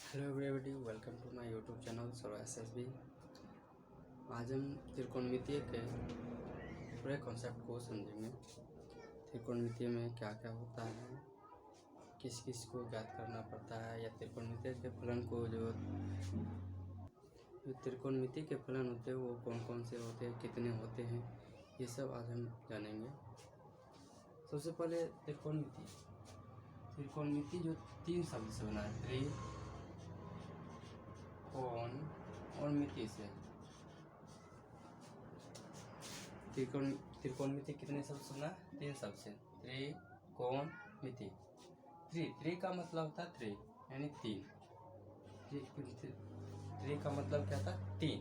Hello everybody, welcome to my YouTube channel Saro SSB. आज हम त्रिकोणमितीय के पूरे कॉन्सेप्ट को समझेंगे। त्रिकोणमितीय में क्या क्या होता है, किस किस को ज्ञात करना पड़ता है, या त्रिकोणमितीय के फलन को जो त्रिकोणमितीय के फलन होते हैं वो कौन कौन से होते हैं, कितने होते हैं, ये सब आज हम जानेंगे। सबसे पहले त्रिकोणमिति जो तीन शब्द से बना है, त्रि, कोण और मिति से। त्रिकोणमिति कितने शब्द से बना है? तीन शब्द से, त्रि, कोण, मिति। त्रि का मतलब होता है त्रि यानी तीन। त्रि का मतलब क्या था? तीन।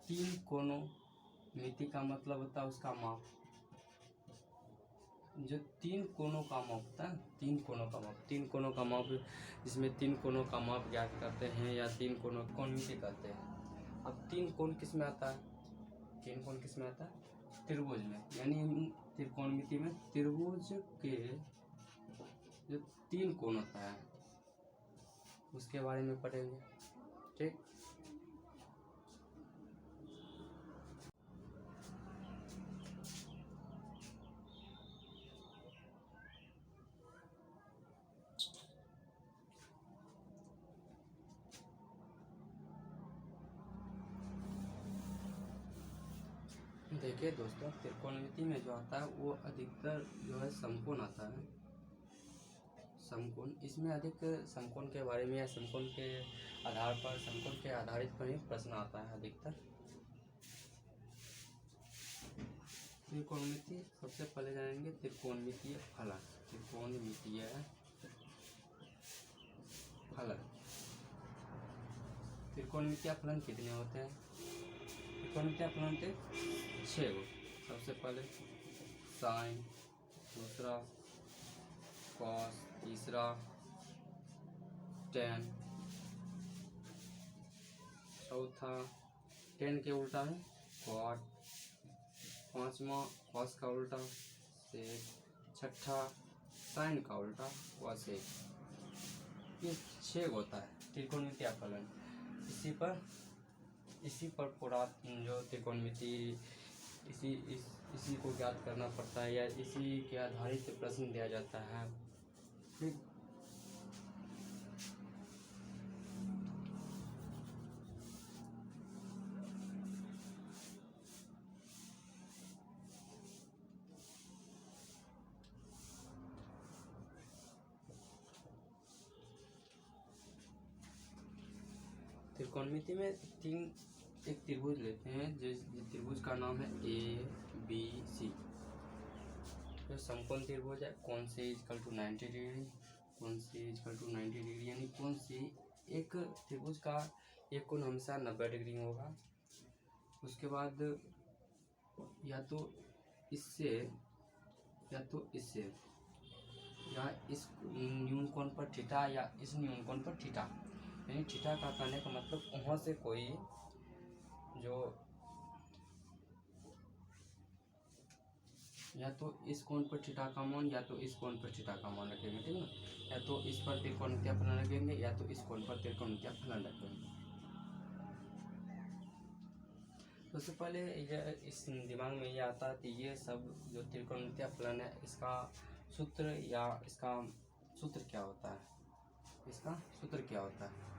तीन कोणों। मिति का मतलब होता है उसका माप। जो तीन कोणों का माप होता है, तीन कोणों का माप जिसमें तीन कोणों का माप ज्ञात करते हैं या तीन कोणों कोणमिति कहते हैं। अब तीन कोण किस में आता है? तीन कोण किस में आता है? त्रिभुज में। यानी त्रिकोणमिति में त्रिभुज के जो तीन कोण होता है उसके बारे में पढ़ेंगे। ठीक। देखिए दोस्तों, त्रिकोणमिति में जो आता है वो अधिकतर जो है समकोण आता है। समकोण, इसमें अधिक समकोण के बारे में या समकोण के आधार पर, समकोण के आधारित पर ही प्रश्न आता है अधिकतर। त्रिकोणमिति सबसे पहले जानेंगे त्रिकोणमितीय फलन। त्रिकोणमितीय फलन। त्रिकोणमितीय फलन कितने होते हैं? त्रिकोणमितीय फलन होते 6 गो। सबसे पहले साइन, दूसरा कॉस, तीसरा टेन, चौथा टेन के उल्टा है कॉट, पांचवा कॉस का उल्टा सेक, छठा साइन का उल्टा कॉसेक। ये 6 होता है त्रिकोणमितीय फलन। इसी पर पूरा जो त्रिकोणमिति इसी को ज्ञात करना पड़ता है या इसी के आधारित प्रश्न दिया जाता है। ठीक। त्रिकोणमिति में एक त्रिभुज लेते हैं जिस त्रिभुज का नाम है ABC। जो समकोण त्रिभुज है, कौन सी इक्वल टू 90 डिग्री, कौन सी इक्वल टू 90 डिग्री, यानी कौन सी एक त्रिभुज का एक कोण हमेशा 90 डिग्री होगा। उसके बाद या तो इससे या इस न्यून कोण पर थीटा या इस न्यून कोण पर थीटा। यानी थीटा का कहने का मतलब वहाँ से कोई जो या तो इस कोण पर थीटा का मान या तो इस कोण पर थीटा का मान रखेंगे। ठीक है। या तो इस पर त्रिकोणमितीय फलन रखेंगे या तो इस कोण पर त्रिकोणमितीय फलन रखेंगे। सबसे पहले इस दिमाग में ये आता है कि ये सब जो त्रिकोणमितीय फलन है इसका सूत्र क्या होता है? इसका सूत्र क्या होता है?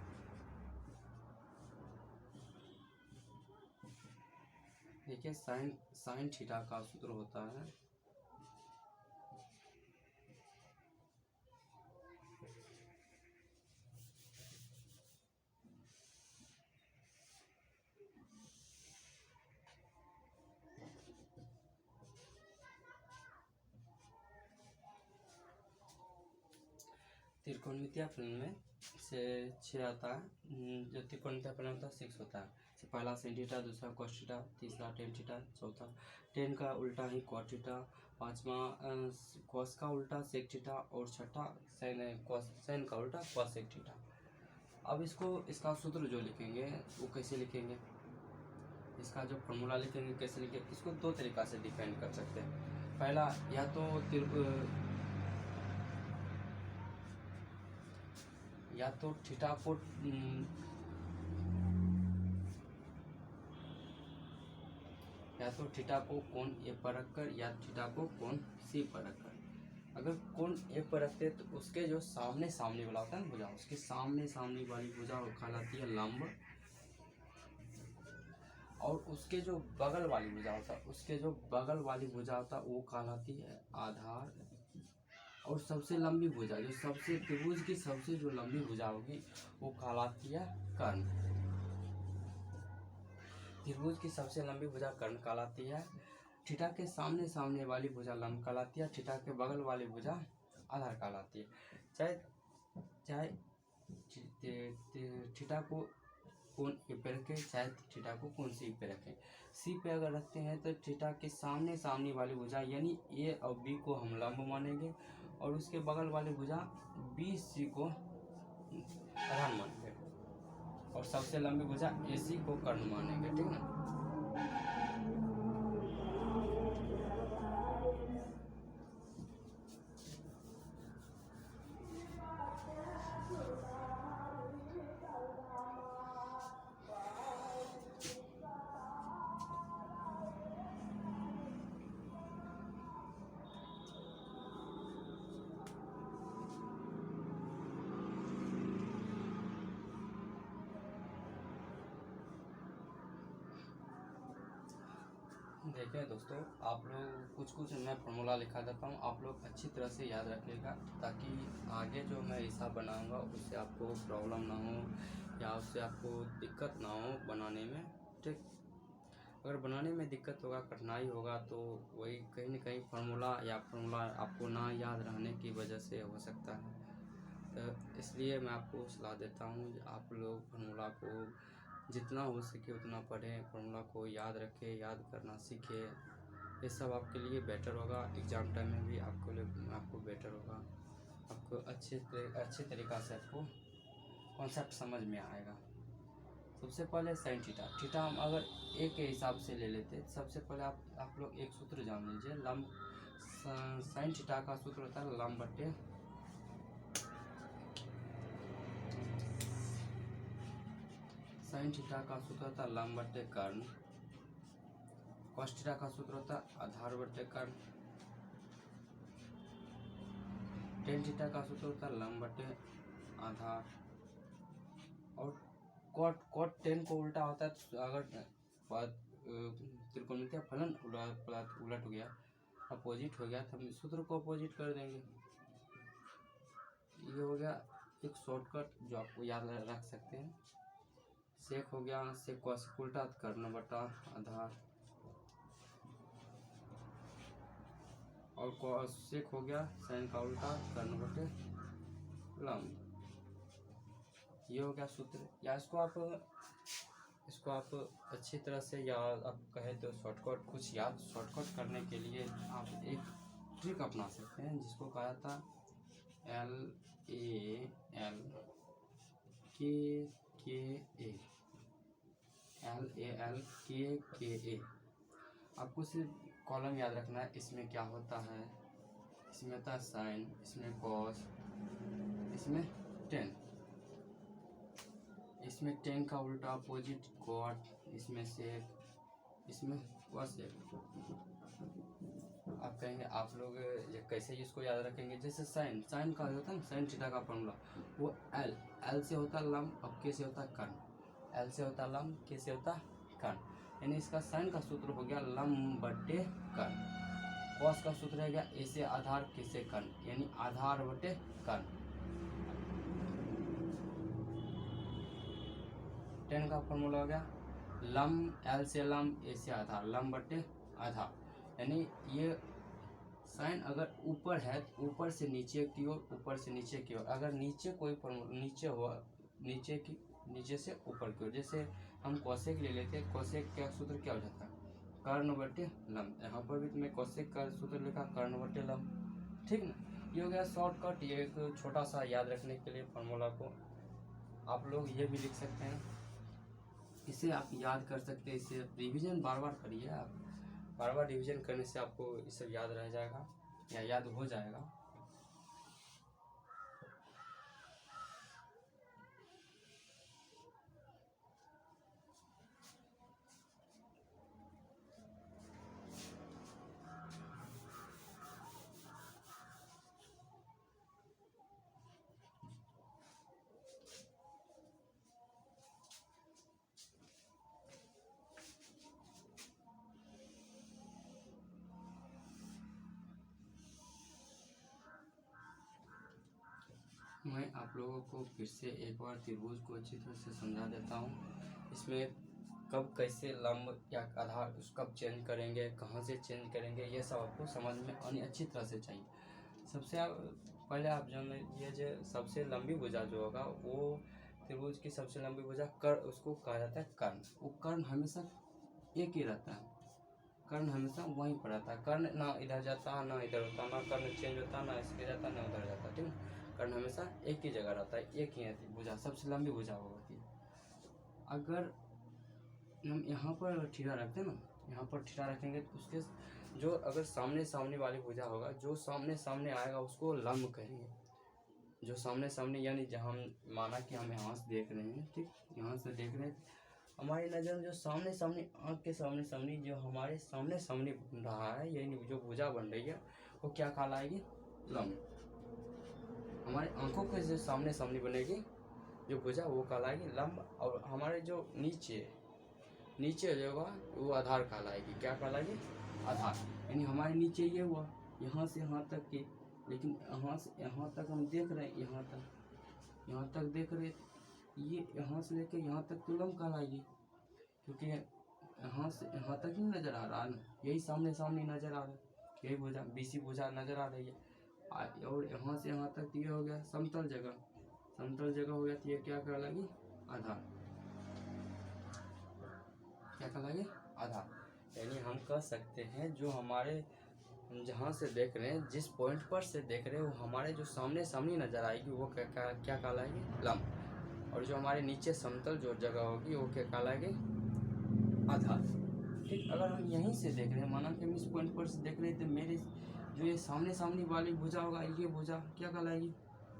देखिए, साइन थीटा का सूत्र होता है त्रिकोणमितीय फलन में से 6 आता है। जो त्रिकोणमितीय फलन होता है 6 होता है। से पहला sin थीटा, दूसरा cos थीटा, तीसरा tan थीटा, चौथा tan का उल्टा ही cot थीटा, पांचवा cos का उल्टा sec थीटा और छठा sin का उल्टा cosec थीटा। अब इसका सूत्र जो लिखेंगे वो कैसे लिखेंगे? इसका जो फॉर्मूला लिखेंगे कैसे लिखेंगे? इसको दो तरीका से डिफाइन कर सकते हैं। पहला, या तो थीटा को कोण ए पर रखकर या थीटा को कोण सी पर रखकर। अगर कोण ए पर रखते तो उसके जो सामने सामने वाला होता है ना भुजा, उसके सामने सामने वाली भुजा कहलाती है लंब, और उसके जो बगल वाली भुजा होता है वो कहलाती है आधार। और सबसे लंबी भुजा जो सबसे त्रिभुज की सबसे जो लंबी भुजा होगी वो कहलाती है कर्ण। त्रिभुज की सबसे लंबी भुजा कर्ण कहलाती है। थीटा के सामने सामने वाली भुजा लंब कहलाती है, थीटा के बगल वाली भुजा आधार कहलाती है। चाहे थीटा को कोण ए पे रखें, चाहे थीटा को कोण सी पे रखें। सी पे अगर रखते हैं तो थीटा के सामने सामने वाली भुजा यानी ए और बी को हम लंब मानेंगे, और उसके बगल वाली भुजा बी सी को आधार मानेंगे, और सबसे लंबी भुजा ए सी को कर्ण मानेंगे। ठीक ना। देखिए दोस्तों, आप लोग कुछ मैं फॉर्मूला लिखा देता हूँ, आप लोग अच्छी तरह से याद रखिएगा, ताकि आगे जो मैं हिसाब बनाऊँगा उससे आपको प्रॉब्लम ना हो या उससे आपको दिक्कत ना हो बनाने में। ठीक, अगर बनाने में दिक्कत होगा, कठिनाई होगा, तो वही कहीं ना कहीं फार्मूला आपको ना याद रहने की वजह से हो सकता है। तो इसलिए मैं आपको सलाह देता हूँ आप लोग फार्मूला को जितना हो सके उतना पढ़ें, फार्मूला को याद रखें, याद करना सीखें। ये सब आपके लिए बेटर होगा, एग्ज़ाम टाइम में भी आपको बेटर होगा, आपको अच्छे तरीक़ा से आपको कॉन्सेप्ट समझ में आएगा। सबसे पहले साइन थीटा हम अगर ए के हिसाब से ले लेते, सबसे पहले आप लोग एक सूत्र जान लीजिए। लंब साइन थीटा का सूत्र होता है लंब बटे साइन थीटा का सूत्र होता है लंब बटे कर्ण। कॉस थीटा का सूत्र होता है आधार बटे कर्ण। टेन थीटा का सूत्र होता है लंब बटे आधार। और कॉट टेन को उल्टा होता है, अगर त्रिकोणमितीय फलन उलट हो गया, अपोजिट हो गया, तो हम सूत्र को अपोजिट कर देंगे। ये हो गया एक शॉर्टकट जो आपको याद रख सकते हैं। सेक हो गया, सेक कॉस उल्टा कर्ण बटा आधार, और सेक हो गया साइन का उल्टा कर्ण बटे लंब। ये हो गया सूत्र। या इसको आप अच्छी तरह से याद आप कहे तो शॉर्टकट करने के लिए आप एक ट्रिक अपना सकते हैं, जिसको कहा था LAL KA। आपको सिर्फ कॉलम याद रखना है, इसमें क्या होता है, इसमें होता है साइन, इसमें कॉस, इसमें टेन, इसमें टेन का उल्टा अपोजिट कॉट, इसमें सेक, इसमें कॉसेक। आप कहेंगे आप लोग ये कैसे इसको याद रखेंगे। जैसे साइन का होता है ना, साइन थीटा का फॉर्मूला वो एल से होता है लंब, अब के से होता है कर्ण। एल से होता है लंब, के से होता है कर्ण, यानी इसका साइन का सूत्र हो गया लंब बटे कर्ण। कॉस का सूत्र है गया ए से आधार, के से कर्ण, यानी आधार बटे कर्ण। टेन का फॉर्मूला हो गया लंब, एल से लंब, ए से आधार, लंब बटे आधार, यानी ये साइन अगर ऊपर है तो ऊपर से नीचे की ओर, ऊपर से नीचे की ओर। अगर नीचे कोई नीचे हुआ, नीचे से ऊपर की ओर, जैसे हम कॉसेक ले लेते हैं, कॉसेक का सूत्र क्या हो जाता है कर्ण बटे लंब। यहाँ पर भी मैं कॉसेक का सूत्र लिखा कर्ण बटे लंब। ठीक ना। ये हो गया शॉर्टकट, ये एक छोटा सा याद रखने के लिए फार्मूला को आप लोग ये भी लिख सकते हैं, इसे आप याद कर सकते हैं। इसे रिवीजन बार बार करिए, आप बार बार रिवीजन करने से आपको ये सब याद रह जाएगा या याद हो जाएगा। मैं आप लोगों को फिर से एक बार त्रिभुज को अच्छी तरह से समझा देता हूँ। इसमें कब कैसे लंब या आधार कब चेंज करेंगे, कहाँ से चेंज करेंगे, ये सब आपको समझ में आनी अच्छी तरह से चाहिए। सबसे पहले आप जान लीजिए जो सबसे लंबी भुजा जो होगा वो त्रिभुज की सबसे लंबी भुजा कर्ण, उसको कहा जाता है कर्ण। वो कर्ण हमेशा एक ही रहता है, कर्ण हमेशा वहीं पर रहता है। कर्ण ना इधर जाता ना इधर होता, ना कर्ण चेंज होता ना इसके जाता ना उधर जाता, ठीक है। कर्ण हमेशा एक ही जगह रहता है, एक ही भुजा सबसे लंबी भुजा होती है। अगर हम यहाँ पर ठीरा रखते हैं ना, यहाँ पर ठीरा रखेंगे तो उसके जो अगर सामने वाली भुजा होगा, जो सामने आएगा उसको लंब कहेंगे। जो सामने यानी जहाँ हम माना कि हम यहाँ से देख रहे हैं, ठीक, यहाँ से देख रहे हैं, हमारी नज़र जो सामने आँख के सामने जो हमारे सामने बन रहा है, यानी जो भुजा बन रही है वो क्या कहलाएगी, लंब। हमारे आँखों के जो सामने बनेगी जो भुजा वो कहलाएगी लंब। और हमारे जो नीचे जो होगा वो आधार कहलाएगी। क्या कहलाएगी, आधार। यानी हमारे नीचे ये हुआ यहाँ से यहाँ तक की, लेकिन यहाँ से यहाँ तक हम देख रहे हैं, यहाँ तक देख रहे, ये यहाँ से लेकर यहाँ तक तो लंब कहलाएगी, क्योंकि यहाँ से यहाँ तक ही नज़र आ रहा है ना, यही सामने नज़र आ रहा है, यही भुजा बीसी भुजा नज़र आ रही है। और यहाँ से यहाँ तक ये हो गया समतल जगह हो गया, तो ये क्या कहलाएगी, आधार। क्या कहलाएगी, आधार। यानी हम कह सकते हैं जो हमारे जहाँ से देख रहे हैं, जिस पॉइंट पर से देख रहे हैं, वो हमारे जो सामने नज़र आएगी वो क्या कहलाएगी, लंब। और जो हमारे नीचे समतल जो जगह होगी वो क्या कहलाएगी, आधार। ठीक, अगर हम यहीं से देख रहे हैं, माना कि हम इस पॉइंट पर से देख रहे हैं, तो मेरे जो ये सामने वाली भुजा होगा, ये भुजा क्या कहलाएगी,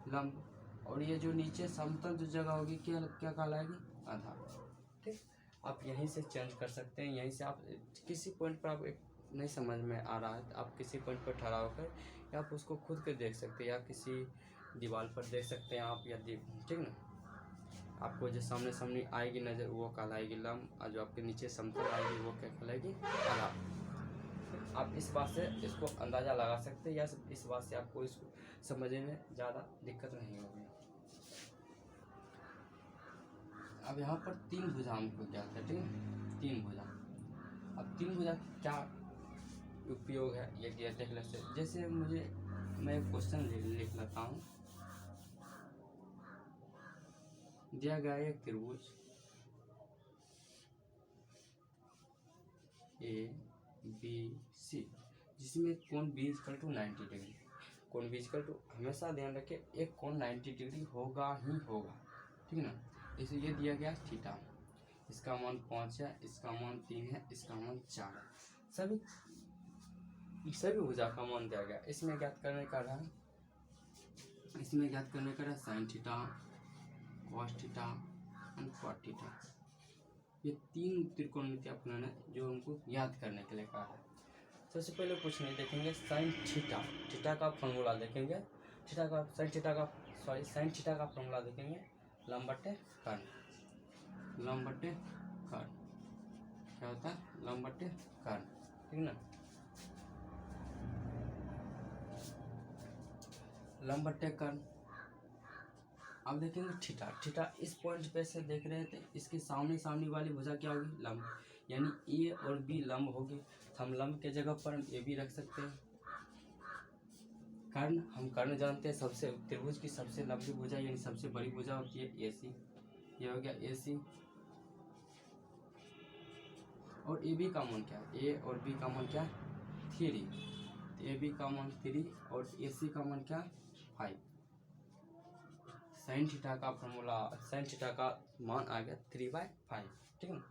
लंब। और ये जो नीचे समतल जो जगह होगी क्या कहलाएगी, आधार। ठीक, आप यहीं से चेंज कर सकते हैं। यहीं से आप किसी पॉइंट पर आप नहीं समझ में आ रहा है, आप किसी पॉइंट पर ठहरा होकर या आप उसको खुद के देख सकते हैं, या किसी दीवार पर देख सकते हैं आप, या ठीक ना। आपको जो सामने आएगी नज़र वो कहलाएगी लंब, और जो आपके नीचे समतल आएगी वो क्या कहलाएगी, आधार। आप इस बात से इसको अंदाज़ा लगा सकते हैं, या इस बात से आपको इसको समझने में ज़्यादा दिक्कत नहीं होगी। अब यहाँ पर तीन भुजा हमको क्या है, ठीक है, तीन भुजा। अब तीन भुजा क्या उपयोग है ये देख लेते हैं। जैसे मैं एक क्वेश्चन लिख लेता हूँ। दिया गया एक त्रिभुज ABC जिसमें कोण B = 90 डिग्री। कोण B = हमेशा ध्यान रखें एक कोण 90 डिग्री होगा ही होगा, ठीक है ना। जैसे ये दिया गया थीटा, इसका मान 5 है, इसका मान 3 है, इसका मान 4 है। सभी भुजा का मान दिया गया। इसमें ज्ञात करने का रहा sine theta, cos theta and cot theta. ये तीन त्रिकोणमितीय फलन है जो हमको याद करने के लिए कहा है। सबसे पहले कुछ नहीं देखेंगे, साइन थीटा का फॉर्मूला देखेंगे। साइन थीटा का फॉर्मूला देखेंगे, लंब बटे कर्ण। क्या होता है, लंब बटे कर्ण, ठीक ना। लंब बटे कर्ण। अब देखेंगे थीटा इस पॉइंट पे से देख रहे थे, इसके सामने वाली भुजा क्या होगी, लंब। यानी ए और बी लंब होगी, तो हम लंब के जगह पर ए भी रख सकते हैं। कर्ण, हम कर्ण जानते हैं, सबसे त्रिभुज की सबसे लंबी भुजा यानी सबसे बड़ी भुजा होती है AC। ये हो गया AC। और AB का मान क्या है, A और B का मान क्या है, 3। AB का मान 3 और AC का मान क्या, 5। साइन थीटा का फॉर्मूला, साइन थीटा का मान आ गया 3/5, ठीक है ना।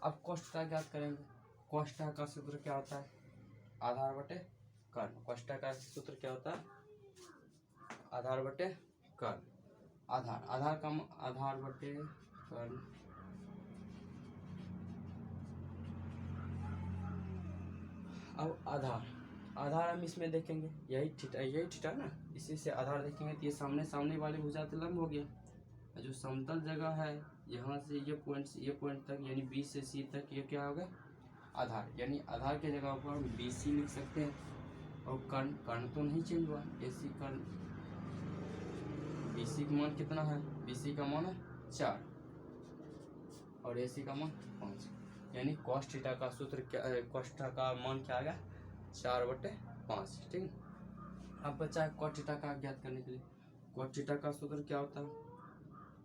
अब कॉस थीटा ज्ञात करेंगे। कॉस थीटा का सूत्र क्या होता है, आधार बटे कर्ण। कॉस थीटा का सूत्र क्या होता है, आधार बटे कर्ण। आधार बटे कर्ण। अब आधार हम इसमें देखेंगे, यही थीटा ना, इसी से आधार देखेंगे तो ये सामने वाली भुजा तो लंब हो गया। जो समतल जगह है यहाँ से ये पॉइंट तक यानी B से C तक, ये क्या होगा, आधार। यानी आधार के जगह पर हम BC लिख सकते हैं। और कर्ण तो नहीं चेंज हुआ, AC कर्ण BC का मान कितना है, BC का मान है 4 और AC का मान 5, यानी cos थीटा का सूत्र क्या, cos थीटा का मान क्या आ गया 4/5। ठीक, अब बचा है cot थीटा का ज्ञात करने के लिए। cot थीटा का सूत्र क्या होता है,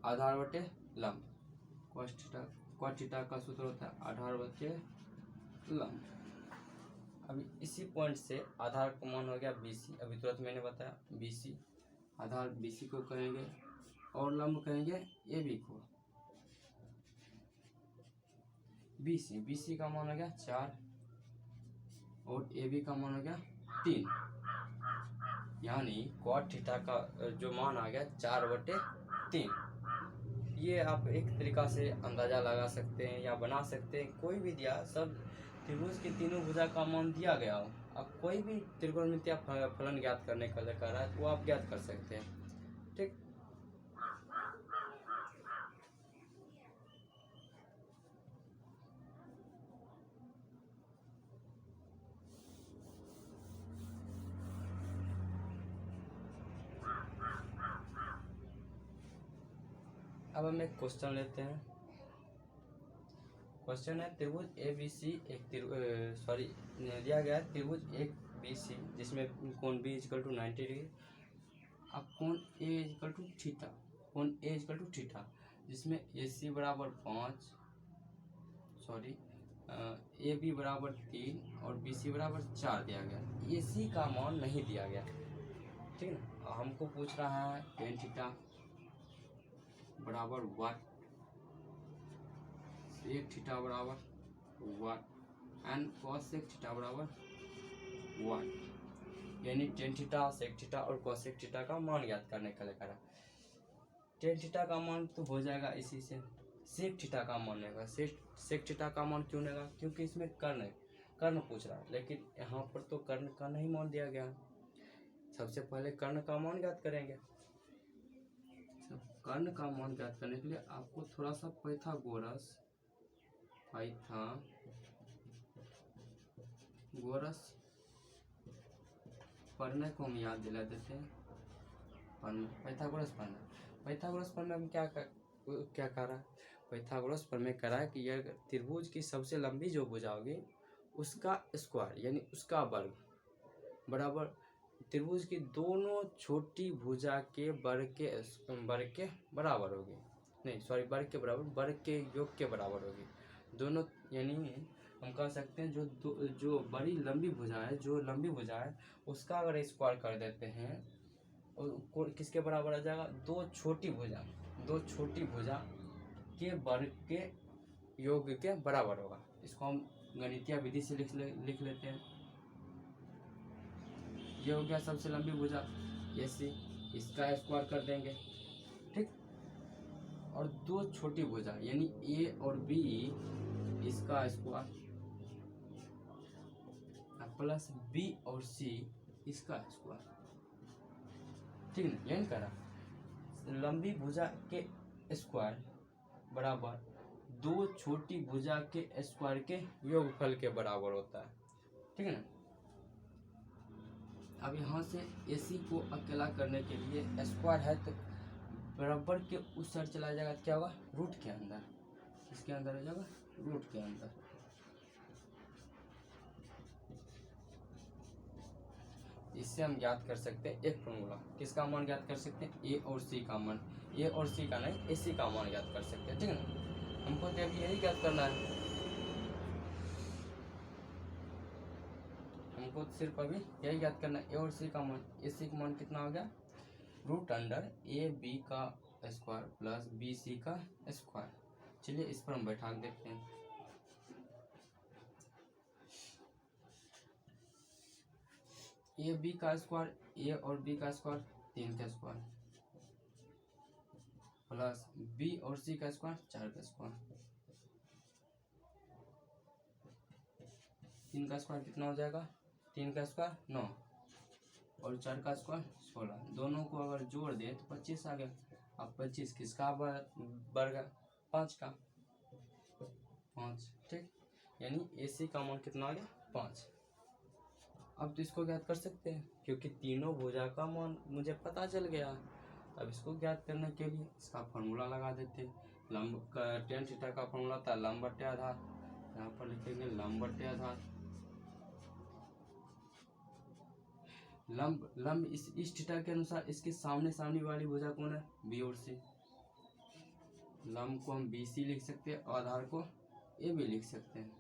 आधार बटे लंब। cot थीटा का सूत्र होता है आधार बटे लंब। अभी इसी पॉइंट से आधार का मान हो गया BC, अभी तुरंत मैंने बताया BC, आधार BC को कहेंगे और लंब कहेंगे AB को। BC का मान हो गया 4 और AB का मान हो गया 3, यानी cot थीटा का जो मान आ गया 4/3। ये आप एक तरीका से अंदाजा लगा सकते हैं या बना सकते हैं, कोई भी दिया, सब त्रिभुज की तीनों भुजा का मान दिया गया हो, अब कोई भी त्रिकोणमितीय फलन ज्ञात करने का कह रहा है तो आप ज्ञात कर सकते हैं। ठीक, अब हम एक क्वेश्चन लेते हैं। क्वेश्चन है त्रिभुज ABC दिया गया है त्रिभुज ABC जिसमें कोण B = 90 डिग्री। अब कोण A = थीटा जिसमें AC बराबर 5 AB बराबर 3 और BC बराबर 4 दिया गया। AC का मान नहीं दिया गया। ठीक है, हमको पूछ रहा है tan थीटा बराबर 1, sec थीटा बराबर 1 एंड cos थीटा बराबर 1, यानी tan थीटा, sec थीटा और cos थीटा का मान ज्ञात करने का लेकर। tan थीटा का मान तो हो जाएगा इसी से, sec थीटा का मान लेगा। sec थीटा का मान क्यों लेगा, क्योंकि इसमें कर्ण पूछ रहा है, लेकिन यहाँ पर तो कर्ण का नहीं मान दिया गया। सबसे पहले कर्ण का मान ज्ञात करेंगे। कर्ण का मान ज्ञात करने के लिए आपको थोड़ा सा पाइथागोरस प्रमेय को हम याद दिला देते हैं। पाइथागोरस प्रमेय में क्या कह रहा है, पाइथागोरस प्रमेय कह रहा है कि यह त्रिभुज की सबसे लंबी जो भुजा होगी उसका स्क्वायर यानी उसका वर्ग बराबर त्रिभुज की दोनों छोटी भुजा के वर्ग के बराबर होगी। नहीं सॉरी, वर्ग के बराबर, वर्ग के योग के बराबर होगी दोनों। यानी हम कह सकते हैं जो बड़ी लंबी भुजा है, जो लंबी भुजा है उसका अगर स्क्वायर कर देते हैं और किसके बराबर आ जाएगा, दो छोटी भुजा के वर्ग के योग के बराबर होगा। इसको हम गणितीय विधि से लिख लेते हैं। ये हो गया सबसे लंबी भुजा AC, इसका स्क्वायर कर देंगे। ठीक, और दो छोटी भुजा यानी A और B, इसका स्क्वायर प्लस B और C, इसका स्क्वायर। ठीक है ना, यही कह रहा लंबी भुजा के स्क्वायर बराबर दो छोटी भुजा के स्क्वायर के योगफल के बराबर होता है। ठीक है ना। अब यहाँ से AC को अकेला करने के लिए स्क्वायर है तो बराबर के उस साइड चला जाएगा तो क्या होगा, रूट के अंदर, इसके अंदर आ जाएगा रूट के अंदर। इससे हम ज्ञात कर सकते हैं एक फॉर्मूला, किसका मान ज्ञात कर सकते हैं, A और C का मान, A और C का नहीं AC का मान ज्ञात कर सकते हैं। ठीक है ना, हमको तो अभी यही ज्ञात करना है, हमको सिर्फ अभी यही ज्ञात करना है A और C का मान। AC का मान कितना हो गया, √AB का स्क्वायर प्लस BC का स्क्वायर। चलिए इस पर हम बैठा देखते हैं। AB का स्क्वायर, A और B का स्क्वायर 3 का स्क्वायर प्लस B और C का स्क्वायर 4 का स्क्वायर। 3 का स्क्वायर कितना हो जाएगा, 3 का स्क्वायर 9 और 4 का स्क्वायर 16। दोनों को अगर जोड़ दें तो 25 आ गया। अब 25 किसका वर्ग है, 5 का, 5। ठीक, यानी AC का मान कितना आ गया, 5। अब तो इसको ज्ञात कर सकते हैं क्योंकि तीनों भुजा का मान मुझे पता चल गया। अब इसको ज्ञात करने के लिए इसका फॉर्मूला लगा देते हैं। लंब का टेन थीटा का फॉर्मूला था लंब बटे आधार, यहाँ पर लिखेंगे लंब बटे आधार। लंब इस थीटा के अनुसार इसके सामने सामने वाली भुजा कौन है, बी और सी। लंब को हम बी सी लिख सकते हैं, आधार को ए बी लिख सकते हैं।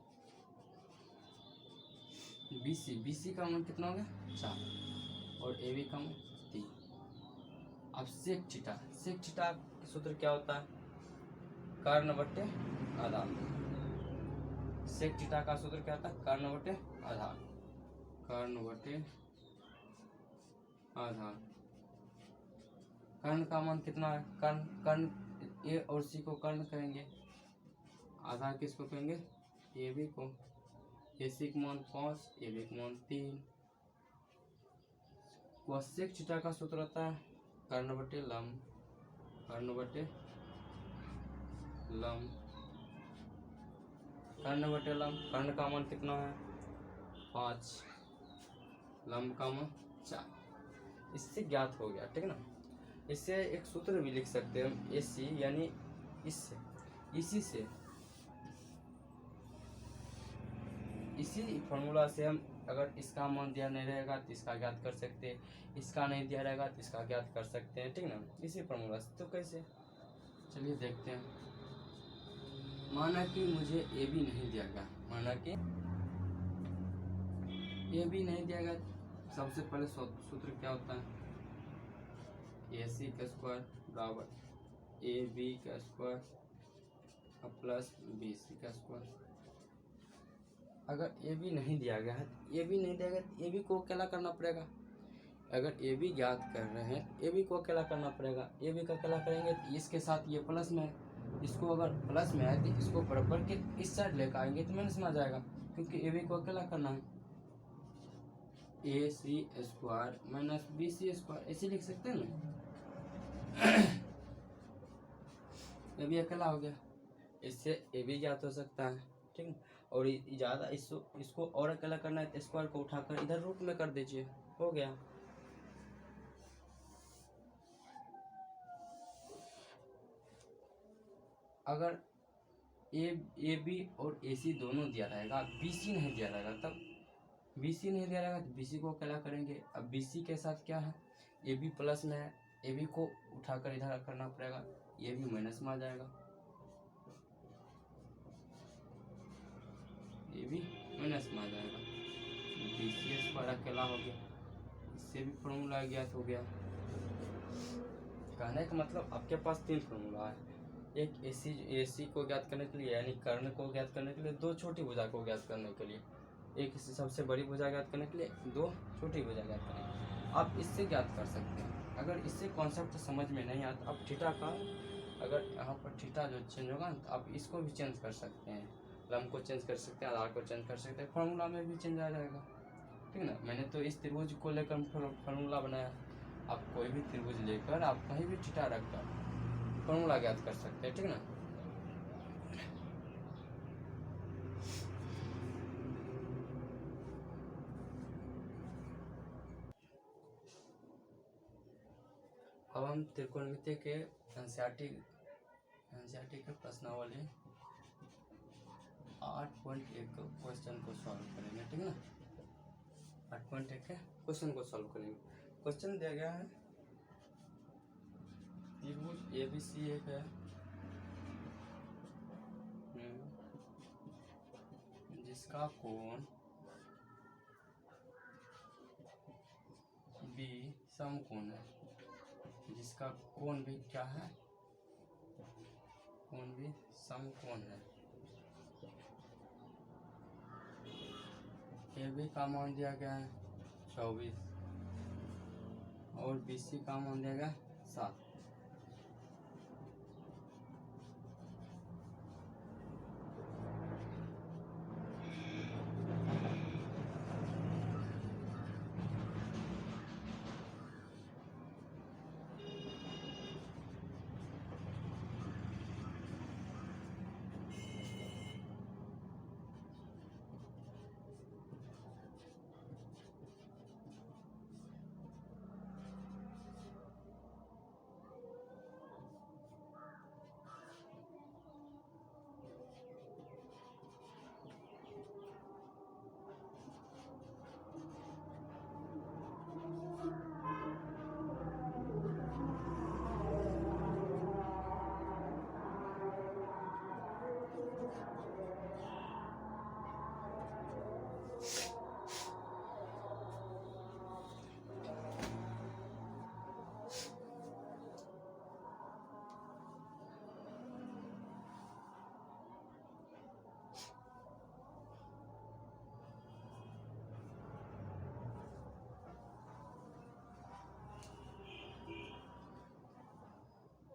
बी सी का मान कितना हो गया 4 और ए बी का मान 3। अब सेक थीटा का सूत्र क्या होता है, कर्ण बटे आधार। सेक थीटा का सूत्र क्या होता है, कर्ण बटे आधार, कर्ण बटे आधार। कर्ण का मान कितना है, कर्ण ए और सी को कर्ण कहेंगे, आधार किसको कहेंगे, ए बी को। ए सी का मान 5, ए बी का मान 3। कोसेक थीटा का सूत्र होता है कर्ण बटे लंब, कर्ण बटे लंब, कर्ण बटे लंब। कर्ण का मान कितना है 5, लंब का मान 4। इससे ज्ञात हो गया, ठीक है ना। इससे एक सूत्र भी लिख सकते हैं हम, ए सी यानी इससे, इसी फॉर्मूला से हम अगर इसका मान दिया नहीं रहेगा तो इसका ज्ञात कर सकते हैं, इसका नहीं दिया रहेगा तो इसका ज्ञात कर सकते हैं, ठीक ना, इसी फॉर्मूला से। तो कैसे, चलिए देखते हैं। माना कि मुझे ए बी नहीं दिया गया, माना कि ए बी नहीं दिया गया, सबसे पहले सूत्र क्या होता है, ए सी का स्क्वायर बराबर ए बी का स्क्वायर प्लस बी सी का स्क्वायर। अगर ए बी नहीं दिया गया है, ए बी नहीं दिया गया तो ए बी को अकेला करना पड़ेगा। अगर ए बी ज्ञात कर रहे हैं, ए बी को अकेला करना पड़ेगा। ए बी का अकेला करेंगे तो इसके साथ ये प्लस में है, इसको अगर प्लस में है तो इसको बराबर के इस साइड लेकर आएंगे तो माइनस में आ जाएगा, क्योंकि ए बी को अकेला करना है। A C square minus B C square ऐसे लिख सकते हैं ना। ए बी अकेला हो गया, इससे ए बी ज्ञात हो सकता है, ठीक है। और ज़्यादा इसको और अकेला करना है तो स्क्वायर को उठाकर इधर रूट में कर दीजिए, हो गया। अगर ए बी और ए सी दोनों दिया रहेगा, बी सी नहीं दिया रहेगा, तब बी सी नहीं दिया रहेगा तो बी सी को अकेला करेंगे। अब बी सी के साथ क्या है, ए बी प्लस में है, ए बी को उठाकर इधर करना पड़ेगा, ये भी माइनस में आ जाएगा, ये भी माइनस में आ जाएगा। बी सी स्क्वायर अकेला हो गया, इससे भी फॉर्मूला ज्ञात हो गया। कहने का मतलब आपके पास 3 फॉर्मूला है, एक ए सी को ज्ञात करने के लिए यानी कर्ण को ज्ञात करने के लिए, 2 छोटी भुजा को ज्ञात करने के लिए, एक सबसे बड़ी भुजा ज्ञात करने के लिए, 2 छोटी भुजा ज्ञात करने के लिए। आप इससे ज्ञात कर सकते हैं। अगर इससे कॉन्सेप्ट समझ में नहीं आता, आप थीटा का, अगर यहाँ पर थीटा जो चेंज होगा तो आप इसको भी चेंज कर सकते हैं, लंब को चेंज कर सकते हैं, आधार को चेंज कर सकते हैं, फॉर्मूला में भी चेंज आ जाएगा, ठीक ना। मैंने तो इस त्रिभुज को लेकर फॉर्मूला बनाया, आप कोई भी त्रिभुज लेकर आप कहीं भी थीटा रखकर फॉर्मूला ज्ञात कर सकते हैं, ठीक ना। अब हम त्रिकोणमिति के एनसीईआरटी के प्रश्नावली 8.1 क्वेश्चन को सॉल्व करेंगे, ठीक है ना। 8.1 के क्वेश्चन को सॉल्व करेंगे। क्वेश्चन दिया गया है, त्रिभुज एबीसी एक है जिसका कोण बी समकोण है, जिसका कोण भी क्या है, कोण भी समकोण है। ए बी का मान दिया गया है 24 और बी सी का मान दिया गया 7।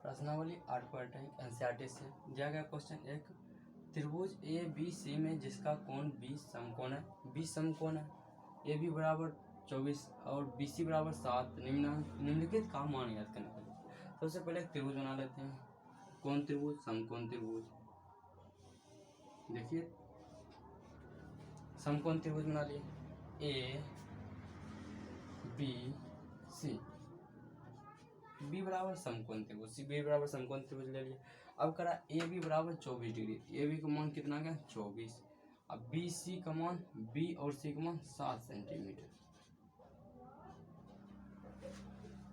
प्रश्नावली 8.1 एनसीईआरटी से दिया गया क्वेश्चन। एक त्रिभुज ए बी सी में जिसका कोण 20 समकोण है, 20 समकोण है, ए बी बराबर 24 और बी सी बराबर 7 निम्नलिखित का मान ज्ञात करने के लिए सबसे पहले एक त्रिभुज बना लेते हैं। कोण त्रिभुज, समकोण त्रिभुज। देखिए समकोण त्रिभुज बना लिए, ए बी सी, बी बराबर समकोण त्रिभुज, सी बी बराबर समकोण त्रिभुज ले लिए। अब करा ए बी बराबर 24 डिग्री, ए बी का मान कितना गया 24। अब बी सी का मान, बी और सी का मान 7 सेंटीमीटर।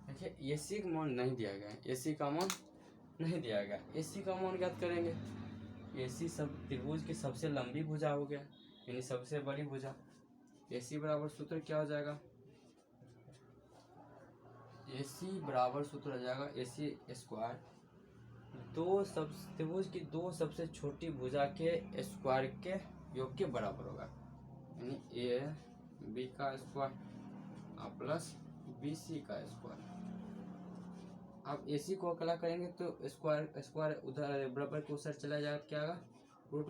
देखिए ए सी का मान नहीं दिया गया, ए सी का मान नहीं दिया गया, ए सी का मान ज्ञात करेंगे। ए सी सब त्रिभुज की सबसे लंबी भुजा हो गया, यानी सबसे बड़ी भुजा। ए सी बराबर सूत्र क्या हो जाएगा, ए सी बराबर सूत्र हो जाएगा ए सी स्क्वायर, त्रिभुज की दो सबसे छोटी भुजा के स्क्वायर के योग के बराबर होगा, यानी ए बी का स्क्वायर प्लस बी सी का स्क्वायर। अब ए सी को अकेला करेंगे तो स्क्वायर स्क्वायर उधर बराबर के उस साइड चला जाएगा, क्या आएगा रूट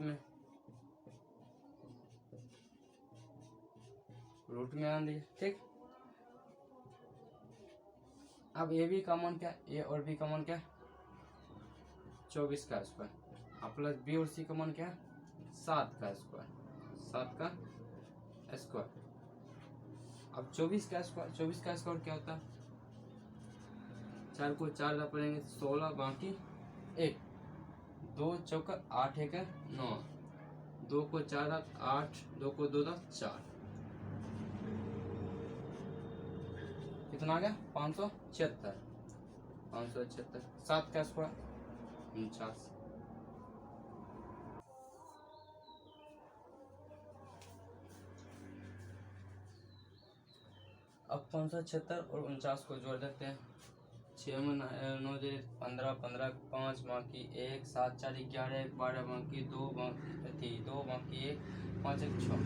में आन दिए। ठीक, अब ए बी का मान क्या, ए और बी का मान क्या 24 का स्क्वायर प्लस बी और सी का मान क्या 7 का स्क्वायर, 7 का स्क्वायर। अब 24 का स्क्वायर क्या होता है, 4 को 4 दा पड़ेंगे 16 बाकी 1, 2 चौका 8 1 9, 2 को 4 दा 8, 2 को 2 दा 4, कितना आ गया 576, 7 का स्क्वायर 49। अब 576 और 49 को जोड़ देते हैं। 6 में 9 दे 15, 15 5 बाकी 1, 7 4 11, 12 बाकी 2 बाकी 2 बाकी 1, 5 1 6।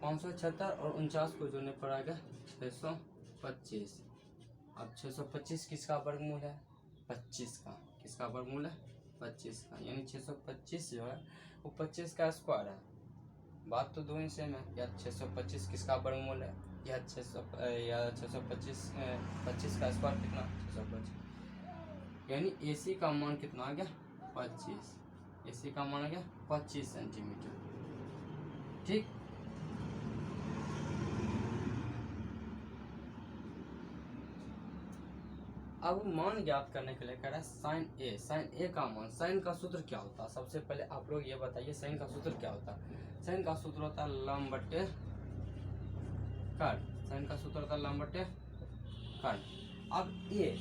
576 और 49 को जोड़ने पर आ गया 625। अब 625 किसका वर्गमूल है 25 का, किसका वर्गमूल है 25 का, यानी 625 जो है वो 25 का स्क्वायर है। बात तो दोनों सेम है, या 625 किसका वर्गमूल है या 625 25 का स्क्वायर कितना 625, यानी AC का मान कितना आ गया 25, AC का मान आ गया 25 सेंटीमीटर। ठीक, अब मान ज्ञात करने के लिए कह रहा है साइन ए का मान। साइन का सूत्र क्या होता है, सबसे पहले आप लोग ये बताइए साइन का सूत्र क्या होता है। साइन का सूत्र होता है लंब बटे कर्ण, साइन का सूत्र होता है लंब बटे कर्ण। अब ए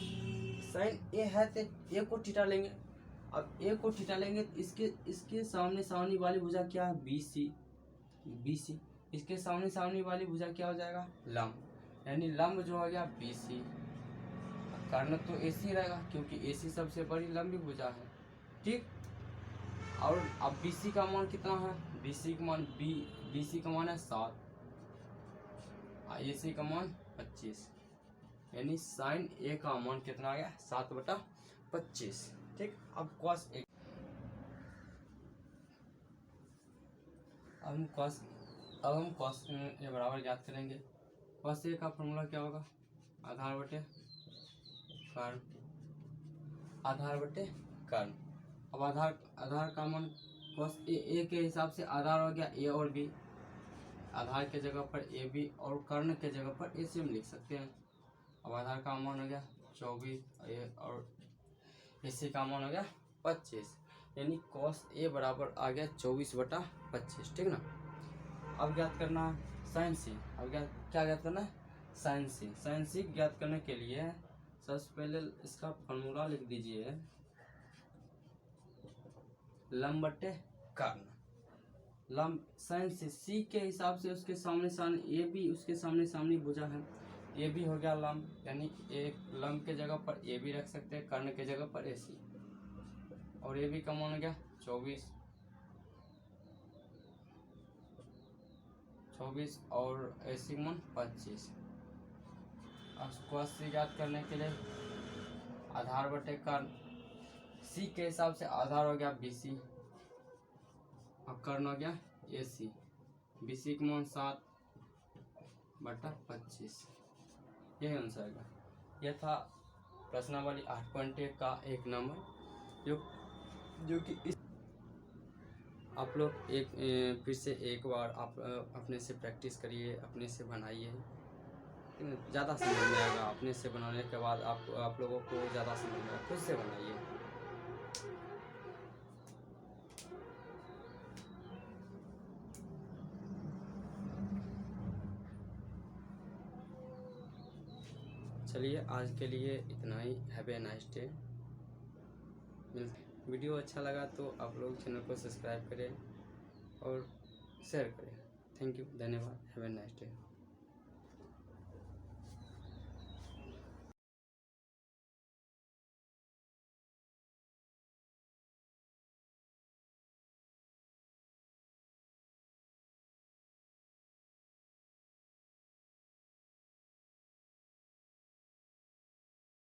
साइन ए है तो ए को थीटा लेंगे, अब ए को थीटा लेंगे तो इसके सामने वाली भुजा क्या है BC, इसके सामने वाली भुजा क्या हो जाएगा लंब, यानी लंब जो हो गया BC, कर्ण तो AC रहेगा क्योंकि AC सबसे बड़ी लंबी भुजा है। ठीक, और अब BC का मान कितना है, BC का मान है 7, AC का मान 25, यानी साइन A का मान कितना आ गया 7/25। ठीक, अब cos A, अब हम cos A बराबर ज्ञात करेंगे। cos A का फॉर्मूला क्या होगा, आधार बटे कर्ण। अब आधार का मान cos A के हिसाब से आधार हो गया A और B, आधार के जगह पर AB और कर्ण के जगह पर AC हम लिख सकते हैं। अब आधार का मान हो गया 24 और AC का मान हो गया 25, यानी cos A बराबर आ गया 24/25। ठीक ना, अब ज्ञात करना है sin C। अब क्या ज्ञात करना है sin C। sin C ज्ञात करने के लिए सबसे पहले इसका फॉर्मूला लिख दीजिए, लंब बटे कर्ण। लंब साइन C के हिसाब से उसके सामने AB, उसके सामने भुजा है AB हो गया लंब, यानी एक लंब के जगह पर AB रख सकते हैं, कर्ण के जगह पर AC, और AB का मान हो गया 24 और AC मान 25। उसको 80 ज्ञात करने के लिए आधार बटे कर्ण, सी के हिसाब से आधार हो गया BC और कर्ण हो गया AC। BC का मान 7/25, यही आंसर आएगा। यह था प्रश्नावली 8.1 का 1 नंबर, जो कि इस आप लोग फिर से एक बार आप अपने से प्रैक्टिस करिए, अपने से बनाइए, ज़्यादा समझ में आएगा। अपने से बनाने के बाद आप लोगों को ज़्यादा समझ में आएगा, खुद से बनाइए। चलिए आज के लिए इतना ही। Have a nice day. Video अच्छा लगा तो आप लोग चैनल को सब्सक्राइब करें और शेयर करें। थैंक यू, धन्यवाद। Have a nice day.